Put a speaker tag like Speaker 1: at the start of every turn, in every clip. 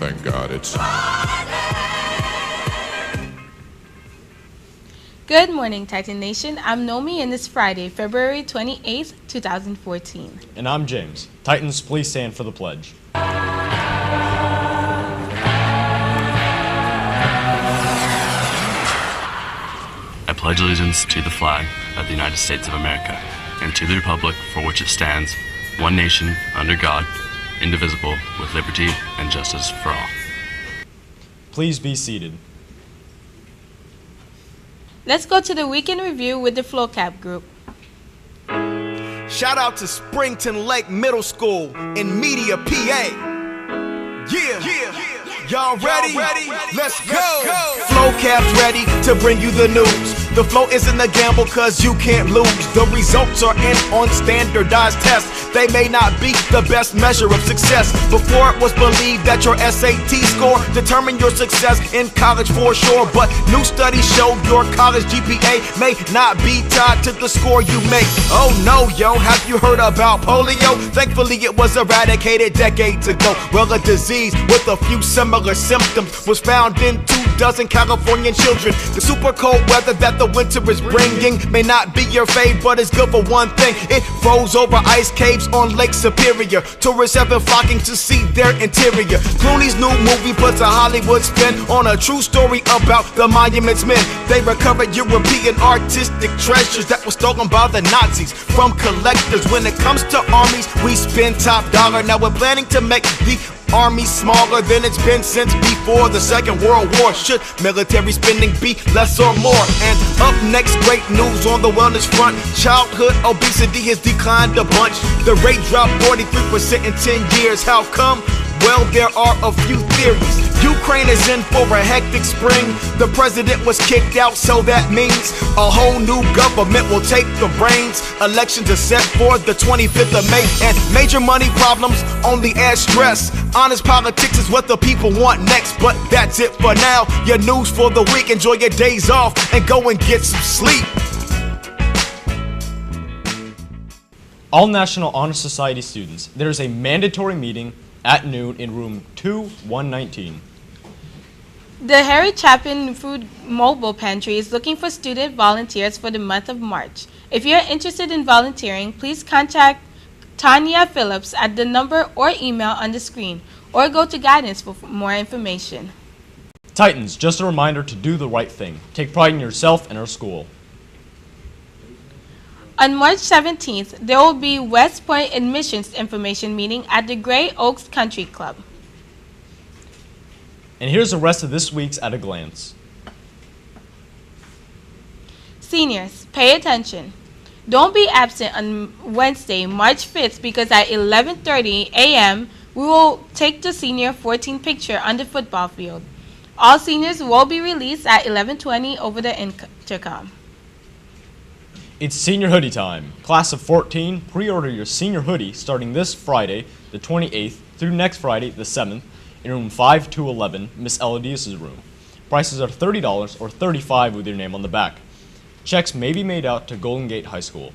Speaker 1: thank God. It's
Speaker 2: Good morning, Titan Nation. I'm Nomi, and it's Friday, February 28th, 2014.
Speaker 3: And I'm James. Titans, please stand for the pledge.
Speaker 4: I pledge allegiance to the flag of the United States of America and to the republic for which it stands, one nation, under God, indivisible, with liberty and justice for all.
Speaker 3: Please be seated.
Speaker 2: Let's go to the weekend review with the FlowCap group.
Speaker 5: Shout out to Springton Lake Middle School in Media, PA. Yeah. Y'all ready? Let's go. FlowCap's ready to bring you the news. The flow isn't a gamble cause you can't lose. The results are in on standardized tests. They may not be the best measure of success. Before it was believed that your SAT score determined your success in college for sure. But new studies show your college GPA may not be tied to the score you make. Oh no, yo, have you heard about polio? Thankfully it was eradicated decades ago. Well, a disease with a few similar symptoms was found in 24 Californian children. The super cold weather that the winter is bringing may not be your fave, but it's good for one thing. It froze over ice caves on Lake Superior. Tourists have been flocking to see their interior. Clooney's new movie puts a Hollywood spin on a true story about the Monuments Men. They recovered European artistic treasures that were stolen by the Nazis from collectors. When it comes to armies, we spend top dollar. Now we're planning to make the army smaller than it's been since before the Second World War. Should military spending be less or more? And up next, great news on the wellness front. Childhood obesity has declined a bunch. The rate dropped 43% in 10 years. How come? Well, there are a few theories. Ukraine is in for a hectic spring. The president was kicked out, so that means a whole new government will take the reins. Elections are set for the 25th of May, and major money problems only add stress. Honest politics is what the people want next, but that's it for now. Your news for the week. Enjoy your days off and go and get some sleep.
Speaker 3: All National Honor Society students, there is a mandatory meeting at noon in room 2119.
Speaker 2: The Harry Chapin Food Mobile Pantry is looking for student volunteers for the month of March. If you're interested in volunteering, please contact Tanya Phillips at the number or email on the screen, or go to guidance for more information.
Speaker 3: Titans, just a reminder to do the right thing. Take pride in yourself and our school.
Speaker 2: On March 17th, there will be West Point admissions information meeting at the Gray Oaks Country Club.
Speaker 3: And here's the rest of this week's at a glance.
Speaker 2: Seniors, pay attention. Don't be absent on Wednesday, March 5th, because at 11:30 a.m. we will take the senior 14 picture on the football field. All seniors will be released at 11:20 over the intercom.
Speaker 3: It's senior hoodie time. Class of 14, pre-order your senior hoodie starting this Friday, the 28th, through next Friday, the 7th, in room 5-11, Miss Elodius' room. Prices are $30 or $35 with your name on the back. Checks may be made out to Golden Gate High School.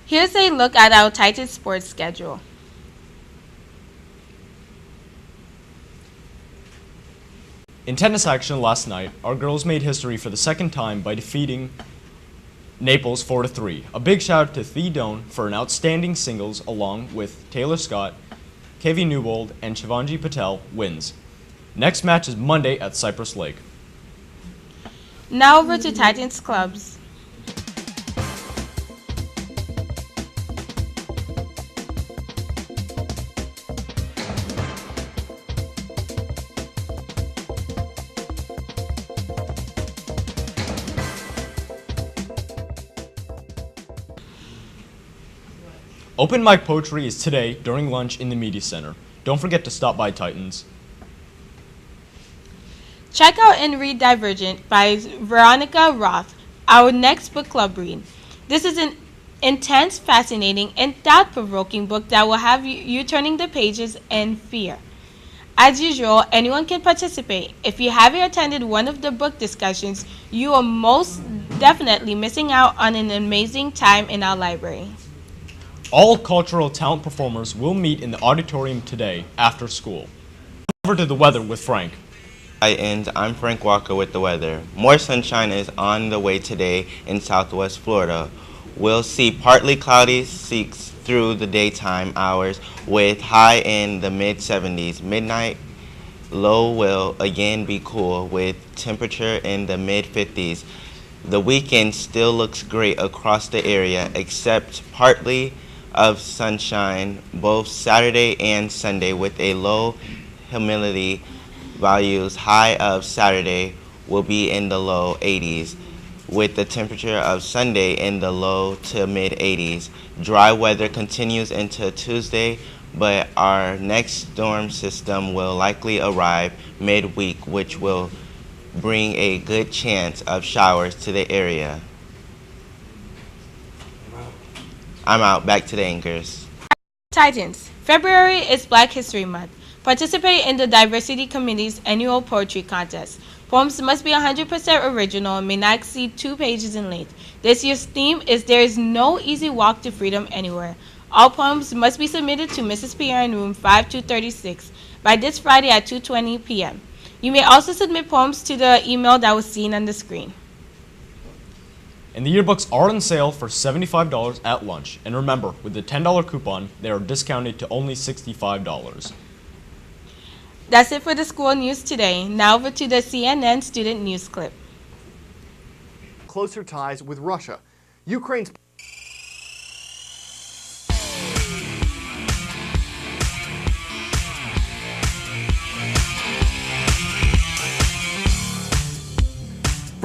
Speaker 2: Here's a look at our Titan sports schedule.
Speaker 3: In tennis action last night, our girls made history for the second time by defeating Naples 4-3. A big shout out to Thea Doan for an outstanding singles along with Taylor Scott, Kevi Newbold, and Shivanji Patel wins. Next match is Monday at Cypress Lake.
Speaker 2: Now over to Titans clubs.
Speaker 3: Open mic poetry is today during lunch in the Media Center. Don't forget to stop by Titans.
Speaker 2: Check out and read Divergent by Veronica Roth, our next book club read. This is an intense, fascinating, and thought-provoking book that will have you turning the pages in fear. As usual, anyone can participate. If you haven't attended one of the book discussions, you are most definitely missing out on an amazing time in our library.
Speaker 3: All cultural talent performers will meet in the auditorium today after school. Over to the weather with Frank.
Speaker 1: And I'm Frank Walker with the weather. More sunshine is on the way today in southwest Florida. We'll see partly cloudy seeks through the daytime hours with high in the mid-70s. Midnight low will again be cool with temperature in the mid-50s. The weekend still looks great across the area except partly of sunshine both Saturday and Sunday with a low humidity values. High of Saturday will be in the low 80s with the temperature of Sunday in the low to mid 80s. Dry weather continues into Tuesday, but our next storm system will likely arrive midweek, which will bring a good chance of showers to the area. I'm out. Back to the anchors.
Speaker 2: Titans. February is Black History Month. Participate in the Diversity Committee's annual poetry contest. Poems must be 100% original and may not exceed 2 pages in length. This year's theme is There is no easy walk to freedom anywhere. All poems must be submitted to Mrs. Pierre in room 5236 by this Friday at 2:20 p.m. You may also submit poems to the email that was seen on the screen.
Speaker 3: And the yearbooks are on sale for $75 at lunch. And remember, with the $10 coupon, they are discounted to only $65.
Speaker 2: That's it for the school news today. Now over to the CNN student news clip.
Speaker 6: Closer ties with Russia. Ukraine's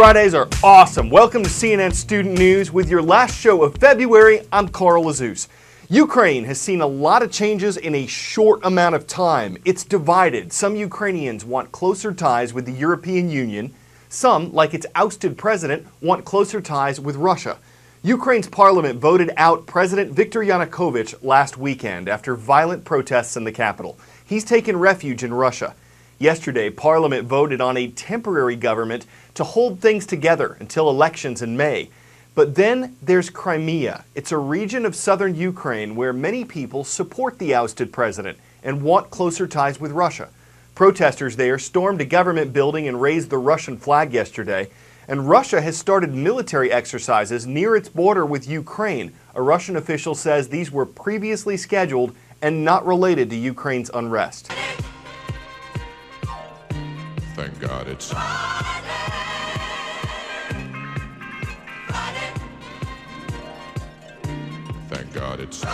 Speaker 6: Fridays are awesome. Welcome to CNN Student News. With your last show of February, I'm Carl Azus. Ukraine has seen a lot of changes in a short amount of time. It's divided. Some Ukrainians want closer ties with the European Union. Some, like its ousted president, want closer ties with Russia. Ukraine's parliament voted out President Viktor Yanukovych last weekend after violent protests in the capital. He's taken refuge in Russia. Yesterday, Parliament voted on a temporary government to hold things together until elections in May. But then there's Crimea. It's a region of southern Ukraine where many people support the ousted president and want closer ties with Russia. Protesters there stormed a government building and raised the Russian flag yesterday. And Russia has started military exercises near its border with Ukraine. A Russian official says these were previously scheduled and not related to Ukraine's unrest.
Speaker 7: Thank God it's... Thank God it's...